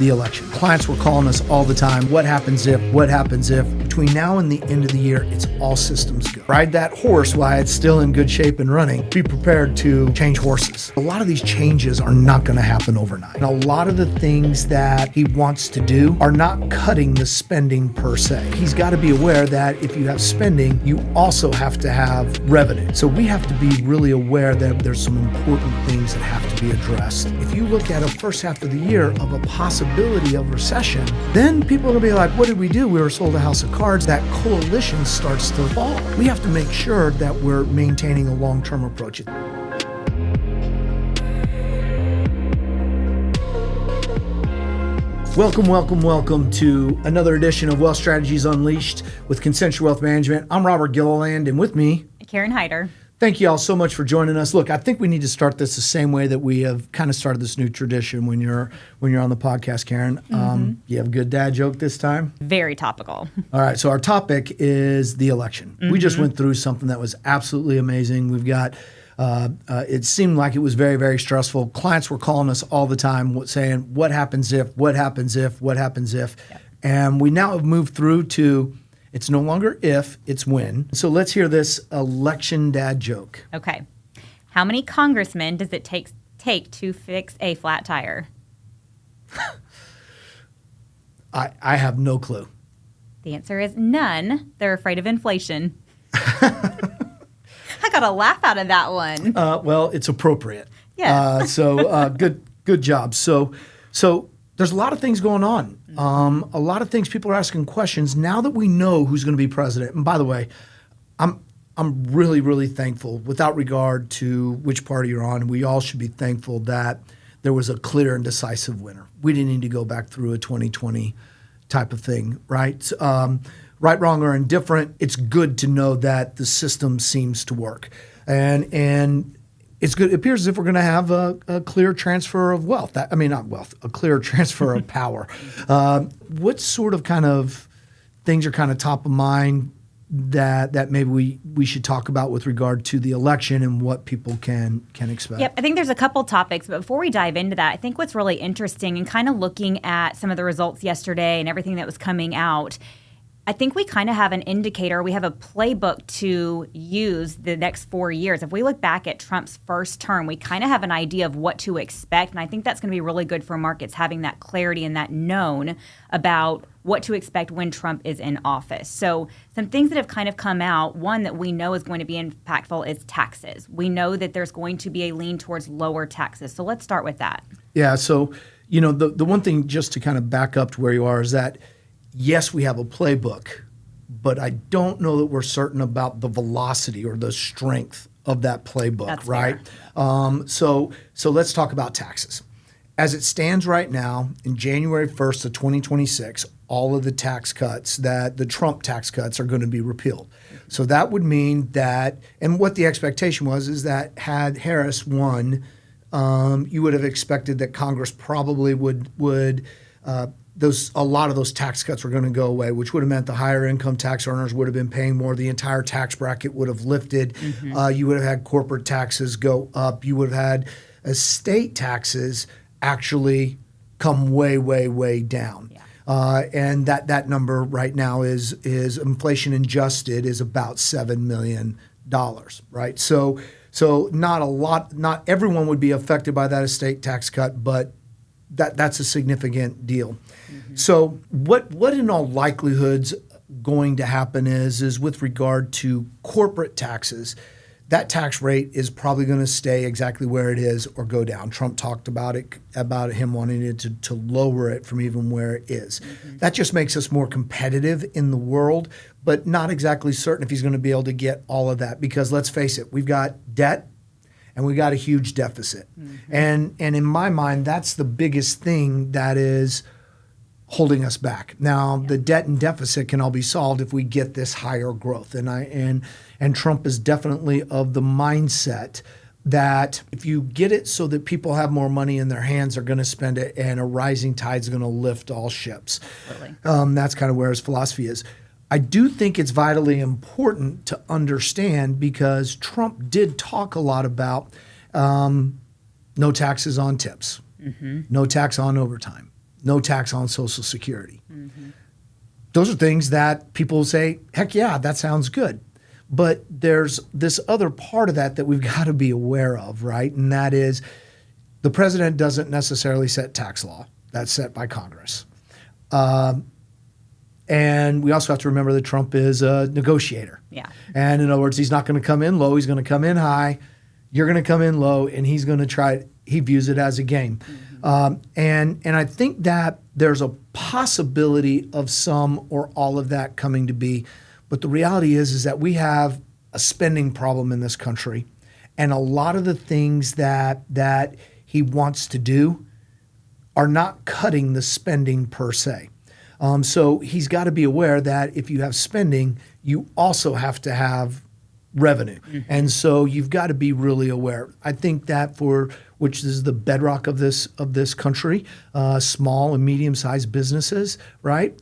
The election. Clients were calling us all the time. What happens if? What happens if? Between now and the end of the year, it's all systems go. Ride that horse while it's still in good shape and running. Be prepared to change horses. A lot of these changes are not going to happen overnight. And a lot of the things that he wants to do are not cutting the spending per se. He's got to be aware that if you have spending, you also have to have revenue. So we have to be really aware that there's some important things that have to be addressed. If you look at a first half of the year of a possibility of recession, then people are going to be like, what did we do? We were sold a house of cards. That coalition starts to fall. We have to make sure that we're maintaining a long-term approach. Welcome to another edition of Wealth Strategies Unleashed with Concenture Wealth Management. I'm Robert Gilliland, and with me, Karen Hyder. Thank you all so much for joining us. Look, I think we need to start this the same way that we have kind of started this new tradition when you're on the podcast, Karen. You have a good dad joke this time? Very topical. All right, so our topic is the election. We just went through something that was absolutely amazing. We've got, it seemed like it was very, very stressful. Clients were calling us all the time saying, what happens if, what happens if, what happens if? Yep. And we now have moved through to, it's no longer if, it's when. So let's hear this election dad joke. Okay. How many congressmen does it take to fix a flat tire? I have no clue. The answer is none. They're afraid of inflation. I got a laugh out of that one. Well, it's appropriate. Yeah. Good job. So there's a lot of things going on. A lot of things people are asking questions now that we know who's going to be president. And by the way, I'm really, really thankful without regard to which party you're on. We all should be thankful that there was a clear and decisive winner. We didn't need to go back through a 2020 type of thing, right? Right, wrong, or indifferent. It's good to know that the system seems to work. And it's good. It appears as if we're going to have a clear transfer of wealth. A clear transfer of power. What sort of kind of things are kind of top of mind that maybe we should talk about with regard to the election and what people can expect? Yep, I think there's a couple topics, but before we dive into that, I think what's really interesting and kind of looking at some of the results yesterday and everything that was coming out, I think we kind of have an indicator. We have a playbook to use the next 4 years. If we look back at Trump's first term, we kind of have an idea of what to expect. And I think that's going to be really good for markets, having that clarity and that known about what to expect when Trump is in office. So some things that have kind of come out, one that we know is going to be impactful is taxes. We know that there's going to be a lean towards lower taxes. So let's start with that. Yeah. So, the one thing just to kind of back up to where you are is that yes, we have a playbook, but I don't know that we're certain about the velocity or the strength of that playbook, That's right? So let's talk about taxes. As it stands right now, in January 1st of 2026, all of the tax cuts the Trump tax cuts are going to be repealed. So that would mean that, and what the expectation was is that had Harris won, you would have expected that Congress probably would a lot of those tax cuts were going to go away, which would have meant the higher income tax earners would have been paying more. The entire tax bracket would have lifted. You would have had corporate taxes go up. You would have had estate taxes actually come way, way, way down. Yeah. And that number right now is inflation adjusted is about $7 million, right? So not everyone would be affected by that estate tax cut, but that's a significant deal. So what in all likelihood's going to happen is with regard to corporate taxes, that tax rate is probably going to stay exactly where it is or go down. Trump talked about him wanting it to lower it from even where it is. That just makes us more competitive in the world, but not exactly certain if he's going to be able to get all of that because let's face it, we've got debt and we got a huge deficit. And in my mind, that's the biggest thing that is holding us back. Now, the debt and deficit can all be solved if we get this higher growth. And Trump is definitely of the mindset that if you get it so that people have more money in their hands, they're going to spend it, and a rising tide is going to lift all ships. That's kind of where his philosophy is. I do think it's vitally important to understand because Trump did talk a lot about no taxes on tips, no tax on overtime, no tax on Social Security. Those are things that people say, heck yeah, that sounds good. But there's this other part of that we've got to be aware of, right? And that is the president doesn't necessarily set tax law. That's set by Congress. And we also have to remember that Trump is a negotiator. Yeah. And in other words, he's not going to come in low. He's going to come in high. You're going to come in low, and he's going to try. He views it as a game. And I think that there's a possibility of some or all of that coming to be. But the reality is that we have a spending problem in this country. And a lot of the things that he wants to do are not cutting the spending per se. So he's got to be aware that if you have spending, you also have to have revenue. And so you've got to be really aware. I think that which is the bedrock of this country, small and medium-sized businesses, right?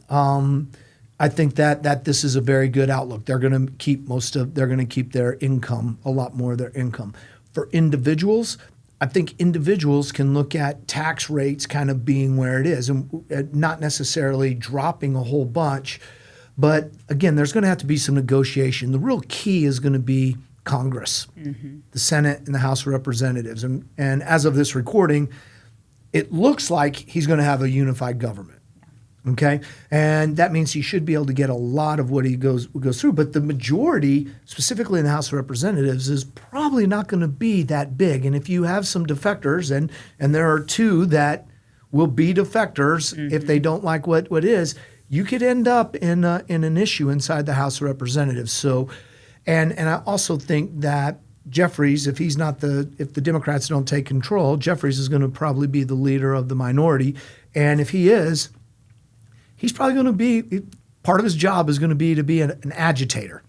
I think that this is a very good outlook. They're going to keep their income, a lot more of their income. For individuals, I think individuals can look at tax rates kind of being where it is and not necessarily dropping a whole bunch. But again, there's going to have to be some negotiation. The real key is going to be Congress, the Senate and the House of Representatives. And as of this recording, it looks like he's going to have a unified government. Okay, and that means he should be able to get a lot of what he goes through. But the majority, specifically in the House of Representatives, is probably not going to be that big. And if you have some defectors, and there are two that will be defectors if they don't like what is, you could end up in an issue inside the House of Representatives. So, and I also think that Jeffries, if the Democrats don't take control, Jeffries is going to probably be the leader of the minority. And if he is, he's probably going to be, part of his job is going to be an agitator.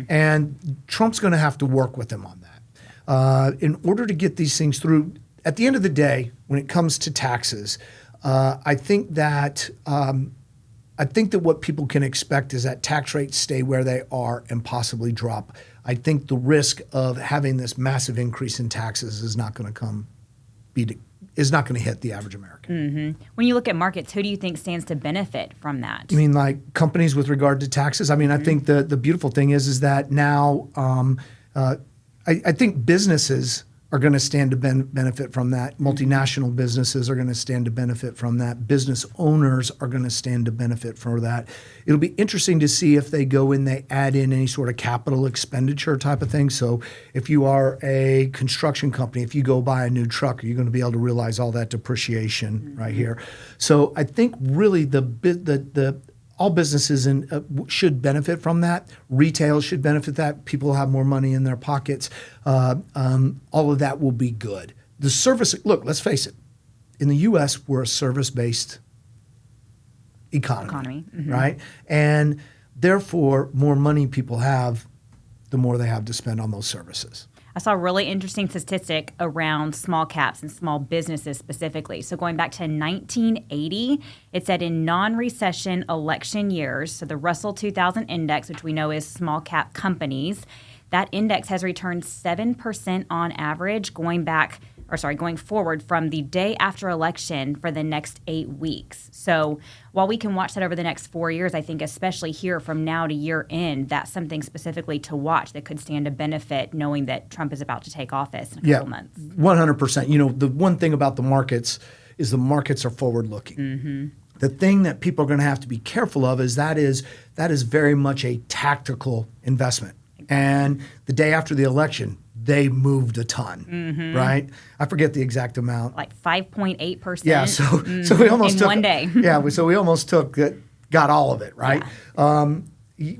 And Trump's going to have to work with him on that. In order to get these things through, at the end of the day, when it comes to taxes, I think that what people can expect is that tax rates stay where they are and possibly drop. I think the risk of having this massive increase in taxes is not going to hit the average American. When you look at markets, who do you think stands to benefit from that? I mean, like companies with regard to taxes. I mean, I think the beautiful thing is that now I think businesses are going to stand to benefit from that. Multinational businesses are going to stand to benefit from that. Business owners are going to stand to benefit from that. It'll be interesting to see if they go in, they add in any sort of capital expenditure type of thing. So if you are a construction company, if you go buy a new truck, you're going to be able to realize all that depreciation right here. So I think really all businesses should benefit from that. Retail should benefit that. People have more money in their pockets. All of that will be good. The service, look, let's face it. In the U.S., we're a service-based economy. Right? And therefore, more money people have, the more they have to spend on those services. I saw a really interesting statistic around small caps and small businesses specifically. So going back to 1980, it said in non-recession election years, so the Russell 2000 index, which we know is small cap companies, that index has returned 7% on average going forward from the day after election for the next 8 weeks. So while we can watch that over the next 4 years, I think especially here from now to year end, that's something specifically to watch that could stand to benefit knowing that Trump is about to take office in a couple months. 100%. You know, the one thing about the markets is the markets are forward-looking. The thing that people are going to have to be careful of is that is very much a tactical investment. And the day after the election, they moved a ton, right? I forget the exact amount. Like 5.8%. Yeah, so we almost took one day. So we almost got all of it, right? Yeah.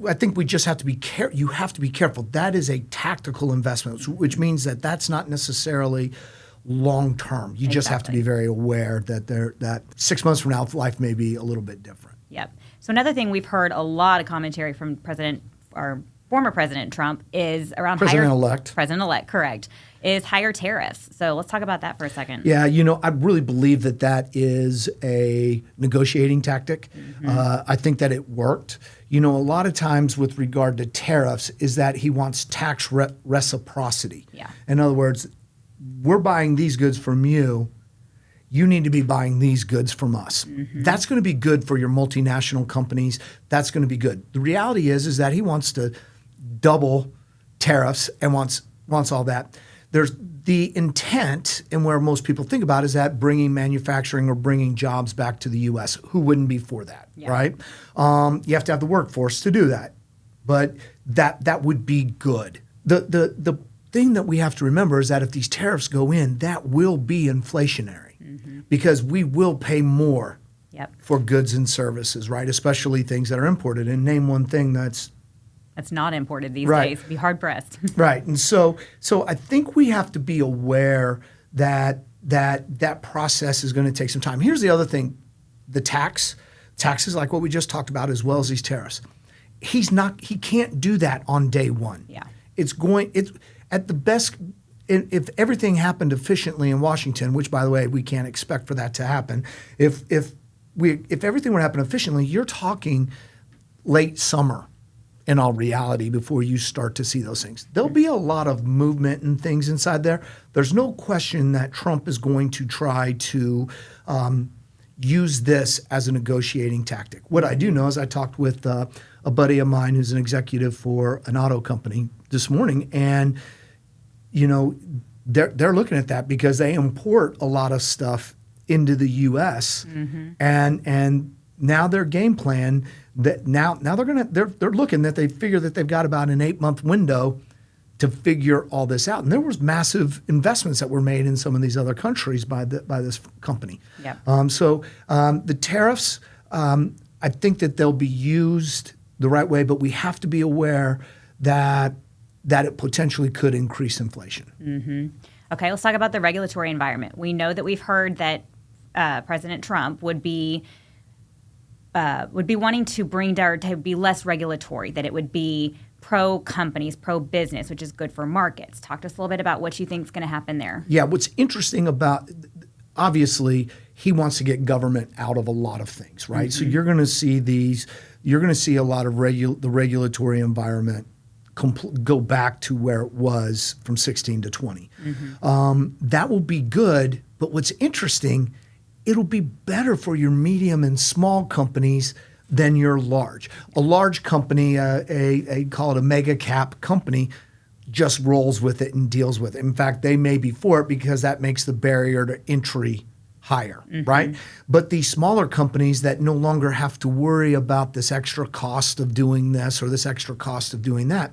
I think we just have to be careful. You have to be careful. That is a tactical investment, which means that that's not necessarily long term. You just have to be very aware that 6 months from now, life may be a little bit different. Yep. So another thing we've heard a lot of commentary from former President Trump is around President-elect, correct, is higher tariffs. So let's talk about that for a second. Yeah, I really believe that is a negotiating tactic. I think that it worked. A lot of times with regard to tariffs is that he wants tax reciprocity. Yeah. In other words, we're buying these goods from you. you need to be buying these goods from us. That's going to be good for your multinational companies. That's going to be good. The reality is that he wants to double tariffs and wants all that. There's the intent, and where most people think about is that bringing manufacturing or bringing jobs back to the U.S. Who wouldn't be for that, right? You have to have the workforce to do that, but that would be good. The thing that we have to remember is that if these tariffs go in, that will be inflationary because we will pay more for goods and services, right? Especially things that are imported. And name one thing that's not imported these days. Be hard pressed. Right. And so I think we have to be aware that process is going to take some time. Here's the other thing. The taxes like what we just talked about, as well as these tariffs. He can't do that on day one. Yeah. It's at the best, if everything happened efficiently in Washington, which by the way, we can't expect for that to happen. If everything were to happen efficiently, you're talking late summer in all reality before you start to see those things. There'll be a lot of movement and things inside there. There's no question that Trump is going to try to use this as a negotiating tactic. What I do know is I talked with a buddy of mine who's an executive for an auto company this morning, and they're looking at that because they import a lot of stuff into the U.S. And now their game plan that now they're looking that they figure that they've got about an 8-month window to figure all this out. And there was massive investments that were made in some of these other countries by this company. So the tariffs, I think that they'll be used the right way, but we have to be aware that it potentially could increase inflation. Okay, let's talk about the regulatory environment. We know that we've heard that President Trump would be wanting to to be less regulatory, that it would be pro companies, pro business, which is good for markets. Talk to us a little bit about what you think is going to happen there. Yeah, what's interesting about, obviously, he wants to get government out of a lot of things, right? So you're going to see a lot of the regulatory environment go back to where it was from 16 to 20. That will be good, but what's interesting, it'll be better for your medium and small companies than your large. A large company, call it a mega cap company, just rolls with it and deals with it. In fact, they may be for it because that makes the barrier to entry higher, right? But these smaller companies that no longer have to worry about this extra cost of doing this or this extra cost of doing that,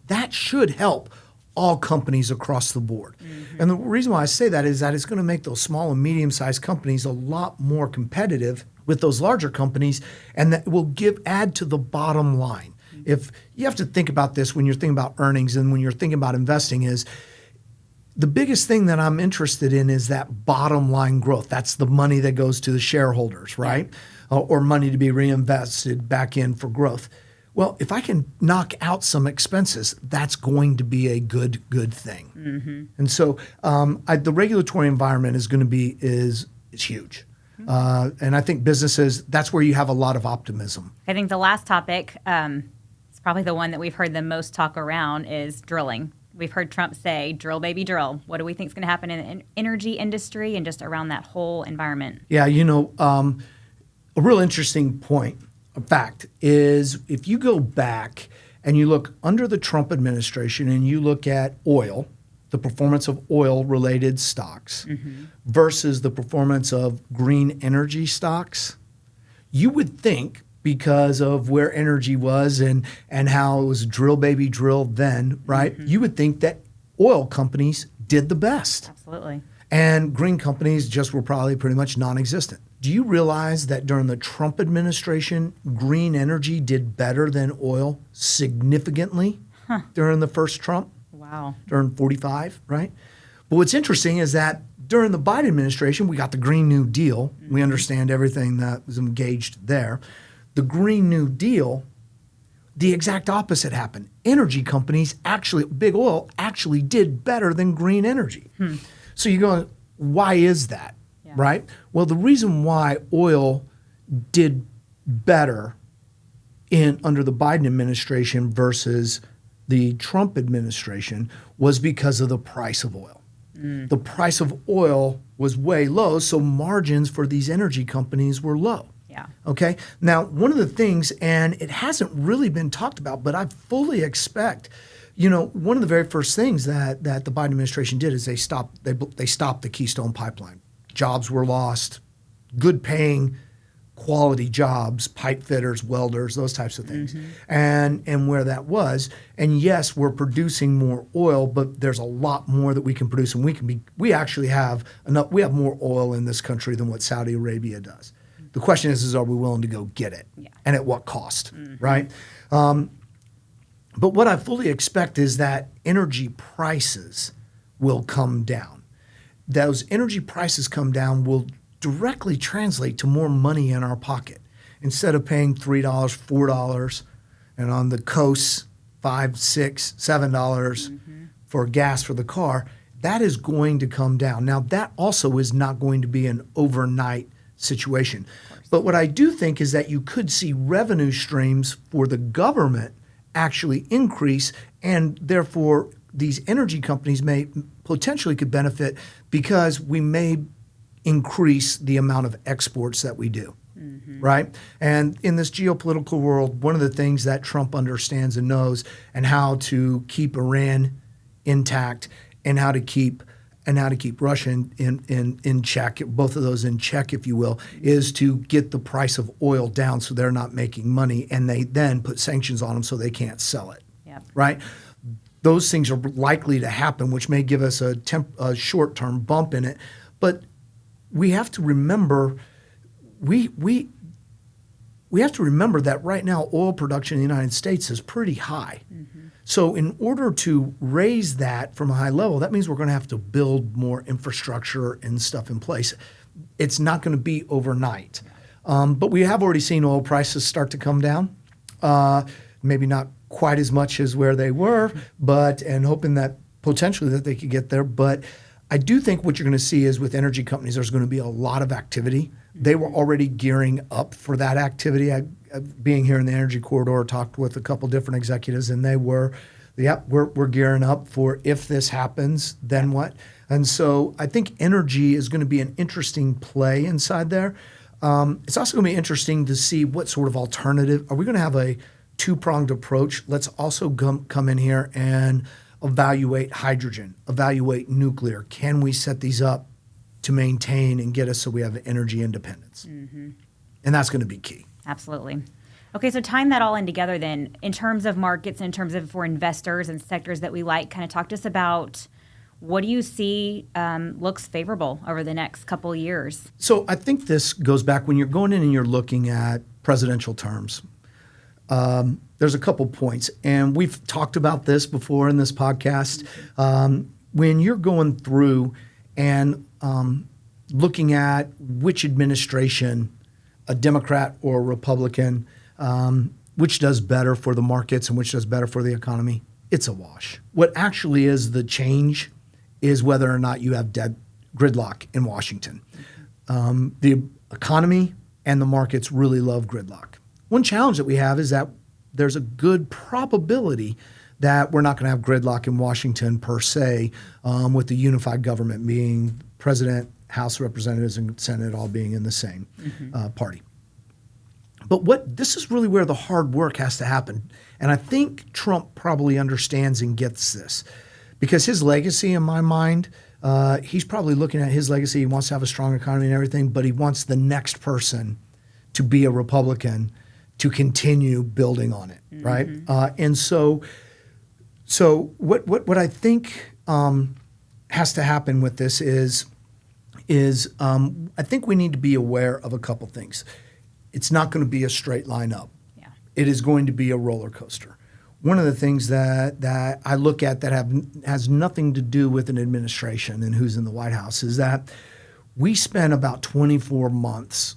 that should help all companies across the board. And the reason why I say that is that it's going to make those small and medium-sized companies a lot more competitive with those larger companies, and that will add to the bottom line. If you have to think about this when you're thinking about earnings and when you're thinking about investing, is the biggest thing that I'm interested in is that bottom line growth. That's the money that goes to the shareholders, right? Or money to be reinvested back in for growth. Well, if I can knock out some expenses, that's going to be a good thing. And so the regulatory environment is going to be is huge. And I think businesses, that's where you have a lot of optimism. I think the last topic, it's probably the one that we've heard the most talk around, is drilling. We've heard Trump say, drill, baby, drill. What do we think is going to happen in the energy industry and just around that whole environment? Yeah, a real interesting point. A fact is, if you go back and you look under the Trump administration and you look at oil, the performance of oil-related stocks versus the performance of green energy stocks, you would think, because of where energy was and how it was drill, baby, drill then, right? You would think that oil companies did the best. Absolutely. And green companies just were probably pretty much non-existent. Do you realize that during the Trump administration, green energy did better than oil significantly during the first Trump? Wow. During 45, right? But what's interesting is that during the Biden administration, we got the Green New Deal. We understand everything that was engaged there. The Green New Deal, the exact opposite happened. Energy companies big oil actually did better than green energy. So you go, why is that? Right? Well, the reason why oil did better under the Biden administration versus the Trump administration was because of the price of oil. The price of oil was way low, so margins for these energy companies were low. Yeah. Okay. Now, one of the things, and it hasn't really been talked about, but I fully expect, one of the very first things that the Biden administration did is they stopped the Keystone Pipeline. Jobs were lost, good paying, quality jobs, pipe fitters, welders, those types of things. And where that was, and yes, we're producing more oil, but there's a lot more that we can produce, and we actually have enough. We have more oil in this country than what Saudi Arabia does. The question is are we willing to go get it, and at what cost, right? But what I fully expect is that energy prices will come down. Those energy prices come down will directly translate to more money in our pocket. Instead of paying $3, $4, and on the coast, $5, $6, $7 for gas for the car, that is going to come down. Now, that also is not going to be an overnight situation. But what I do think is that you could see revenue streams for the government actually increase, and therefore these energy companies may potentially could benefit because we may increase the amount of exports that we do, right? And in this geopolitical world, one of the things that Trump understands and knows, and how to keep Iran intact, and how to keep Russia in check, both of those in check, if you will, is to get the price of oil down so they're not making money, and they then put sanctions on them so they can't sell it, right? Those things are likely to happen, which may give us a short-term bump in it, but we have to remember we have to remember that right now oil production in the United States is pretty high. So in order to raise that from a high level, that means we're going to have to build more infrastructure and stuff in place. It's not going to be overnight. But we have already seen oil prices start to come down. Maybe not quite as much as where they were, and hoping that potentially that they could get there. But I do think what you're going to see is with energy companies, there's going to be a lot of activity. They were already gearing up for that activity. Being here in the energy corridor, talked with a couple different executives, and they were, we're gearing up for if this happens, then what? And so I think energy is going to be an interesting play inside there. It's also going to be interesting to see what sort of alternative. Are we going to have a two-pronged approach? Let's also come in here and evaluate hydrogen, evaluate nuclear. Can we set these up to maintain and get us so we have energy independence? And that's going to be key. Absolutely. Okay, so tying that all in together then, in terms of markets, in terms of for investors and sectors that we like, kind of talk to us about what do you see looks favorable over the next couple of years? So I think this goes back when you're going in and you're looking at presidential terms. There's a couple points, and we've talked about this before in this podcast. When you're going through and looking at which administration, a Democrat or a Republican, which does better for the markets and which does better for the economy, it's a wash. What actually is the change is whether or not you have dead gridlock in Washington. The economy and the markets really love gridlock. One challenge that we have is that there's a good probability that we're not going to have gridlock in Washington per se, with the unified government being president, House of Representatives, and Senate all being in the same party. But this is really where the hard work has to happen. And I think Trump probably understands and gets this, because his legacy, in my mind, he's probably looking at his legacy. He wants to have a strong economy and everything, but he wants the next person to be a Republican to continue building on it, right? And so what I think has to happen with this is I think we need to be aware of a couple things. It's not going to be a straight line up. Yeah. It is going to be a roller coaster. One of the things that I look at that has nothing to do with an administration and who's in the White House is that we spent about 24 months,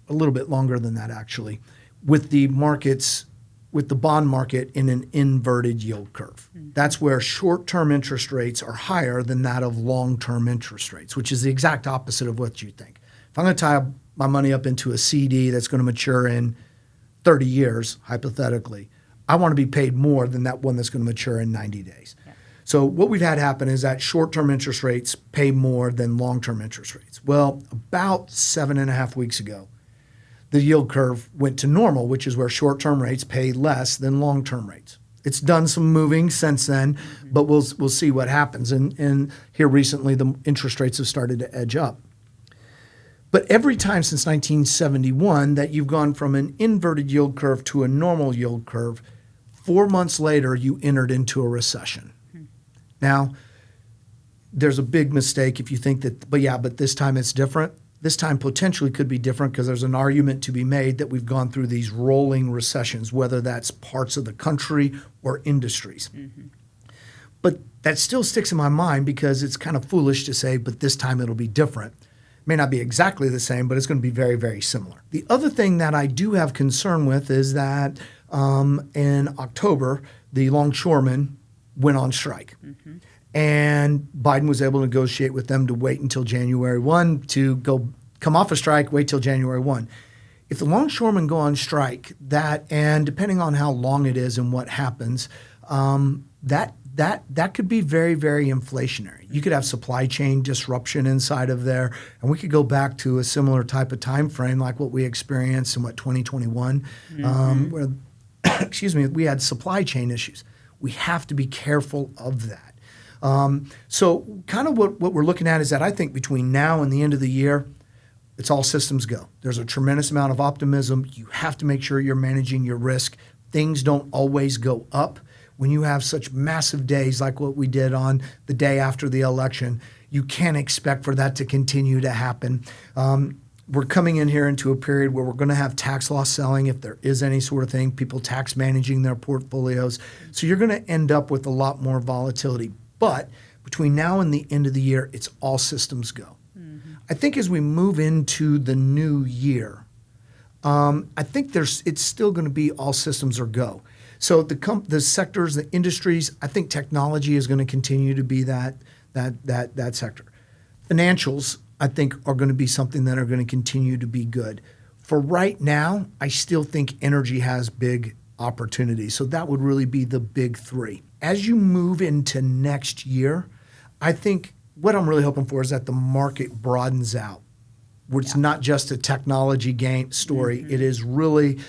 a little bit longer than that actually, with the markets, with the bond market in an inverted yield curve. That's where short-term interest rates are higher than that of long-term interest rates, which is the exact opposite of what you think. If I'm going to tie my money up into a CD that's going to mature in 30 years, hypothetically, I want to be paid more than that one that's going to mature in 90 days. Yeah. So what we've had happen is that short-term interest rates pay more than long-term interest rates. Well, about 7.5 weeks ago, the yield curve went to normal, which is where short-term rates pay less than long-term rates. It's done some moving since then, but we'll see what happens. And here recently, the interest rates have started to edge up. But every time since 1971 that you've gone from an inverted yield curve to a normal yield curve, 4 months later, you entered into a recession. Now, there's a big mistake if you think that, but this time it's different. This time potentially could be different because there's an argument to be made that we've gone through these rolling recessions, whether that's parts of the country or industries. But that still sticks in my mind because it's kind of foolish to say, but this time it'll be different. It may not be exactly the same, but it's going to be very, very similar. The other thing that I do have concern with is that in October, the longshoremen went on strike. And Biden was able to negotiate with them to wait until January 1 to come off a strike, wait till January 1. If the longshoremen go on strike, and depending on how long it is and what happens, that could be very, very inflationary. You could have supply chain disruption inside of there, and we could go back to a similar type of time frame like what we experienced in 2021, where we had supply chain issues. We have to be careful of that. So kind of what we're looking at is that I think between now and the end of the year, it's all systems go. There's a tremendous amount of optimism. You have to make sure you're managing your risk. Things don't always go up. When you have such massive days like what we did on the day after the election, you can't expect for that to continue to happen. We're coming in here into a period where we're going to have tax loss selling if there is any sort of thing, people tax managing their portfolios. So you're going to end up with a lot more volatility. But between now and the end of the year, it's all systems go. I think as we move into the new year, I think it's still going to be all systems are go. So the sectors, the industries, I think technology is going to continue to be that sector. Financials, I think, are going to be something that are going to continue to be good. For right now, I still think energy has big opportunities. So that would really be the big three. As you move into next year, I think what I'm really hoping for is that the market broadens out, where it's not just a technology game story. It is really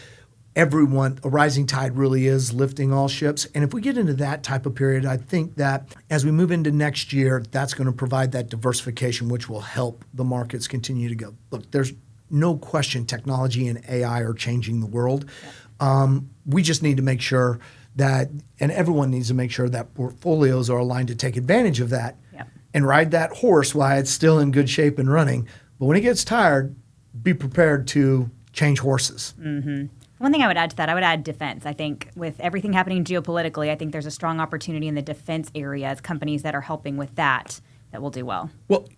everyone, a rising tide really is lifting all ships. And if we get into that type of period, I think that as we move into next year, that's going to provide that diversification, which will help the markets continue to go. Look, there's no question technology and AI are changing the world. We just need to make sure that, and everyone needs to make sure that portfolios are aligned to take advantage of that and ride that horse while it's still in good shape and running. But when it gets tired, be prepared to change horses. One thing I would add to that, I would add defense. I think with everything happening geopolitically, I think there's a strong opportunity in the defense area as companies that are helping with that will do well. Well,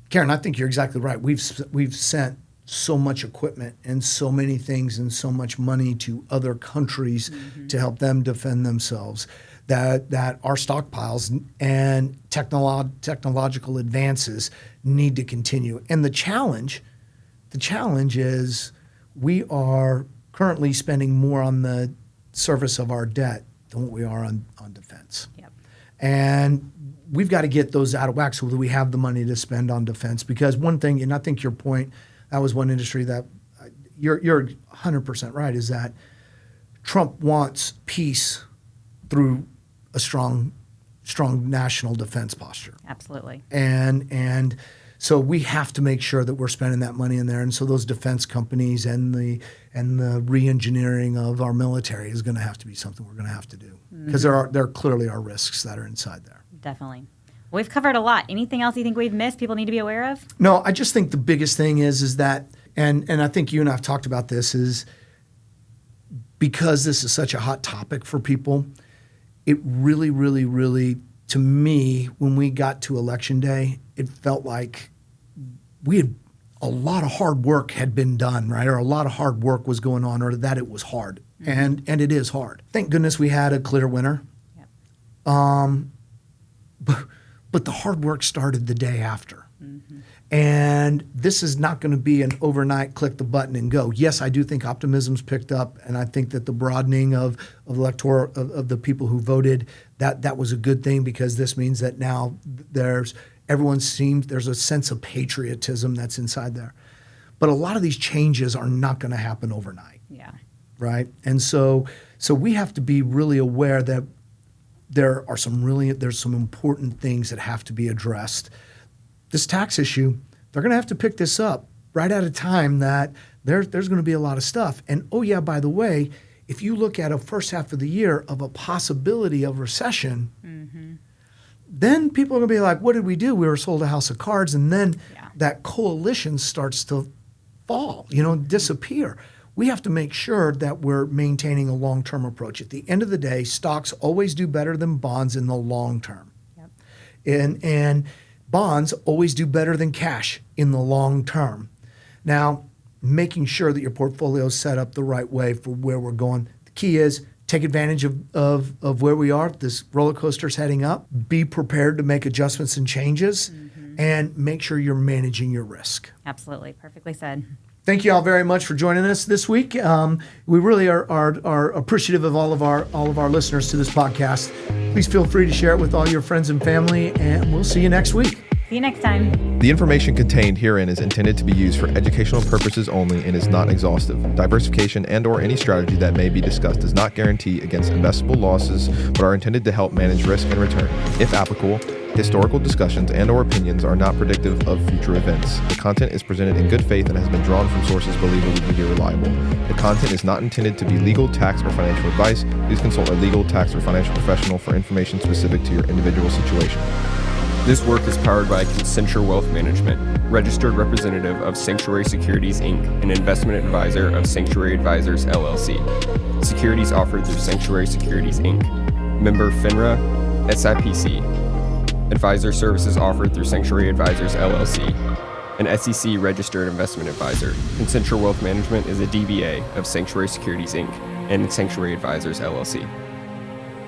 Karen, I think you're exactly right. We've sent so much equipment and so many things and so much money to other countries to help them defend themselves that our stockpiles and technological advances need to continue. And the challenge is we are currently spending more on the service of our debt than what we are on defense. And we've got to get those out of whack so that we have the money to spend on defense. Because one thing, and I think your point, that was one industry that you're 100% right, is that Trump wants peace through a strong national defense posture. Absolutely. And so we have to make sure that we're spending that money in there. And so those defense companies and the re-engineering of our military is going to have to be something we're going to have to do, because there clearly are risks that are inside there. Definitely. Well, we've covered a lot. Anything else you think we've missed people need to be aware of? No, I just think the biggest thing is that, and I think you and I have talked about this, is because this is such a hot topic for people, it really, really, really, to me, when we got to Election Day, it felt like a lot of hard work had been done, right? Or a lot of hard work was going on, or that it was hard. And it is hard. Thank goodness we had a clear winner. But the hard work started the day after. And this is not going to be an overnight click the button and go. Yes, I do think optimism's picked up, and I think that the broadening of electoral of the people who voted, that was a good thing, because this means that now there's a sense of patriotism that's inside there. But a lot of these changes are not going to happen overnight. Yeah. Right? And so we have to be really aware that there's some important things that have to be addressed. This tax issue, they're going to have to pick this up right at a time that there's going to be a lot of stuff. And oh yeah, by the way, if you look at a first half of the year of a possibility of recession, then people are going to be like, what did we do? We were sold a house of cards. And then that coalition starts to fall, disappear. We have to make sure that we're maintaining a long-term approach. At the end of the day, stocks always do better than bonds in the long term. Yep. And bonds always do better than cash in the long term. Now, making sure that your portfolio is set up the right way for where we're going. The key is take advantage of where we are. This roller coaster's heading up. Be prepared to make adjustments and changes, and make sure you're managing your risk. Absolutely. Perfectly said. Thank you all very much for joining us this week. We really are appreciative of all of our listeners to this podcast. Please feel free to share it with all your friends and family, and we'll see you next week. See you next time. The information contained herein is intended to be used for educational purposes only and is not exhaustive. Diversification and/or any strategy that may be discussed does not guarantee against investable losses, but are intended to help manage risk and return. If applicable, historical discussions and/or opinions are not predictive of future events. The content is presented in good faith and has been drawn from sources believable to be reliable. The content is not intended to be legal, tax, or financial advice. Please consult a legal, tax, or financial professional for information specific to your individual situation. This work is powered by Concenture Wealth Management, registered representative of Sanctuary Securities, Inc., an investment advisor of Sanctuary Advisors, LLC. Securities offered through Sanctuary Securities, Inc., member FINRA, SIPC. Advisor services offered through Sanctuary Advisors, LLC, an SEC registered investment advisor. Concenture Wealth Management is a DBA of Sanctuary Securities, Inc. and Sanctuary Advisors, LLC.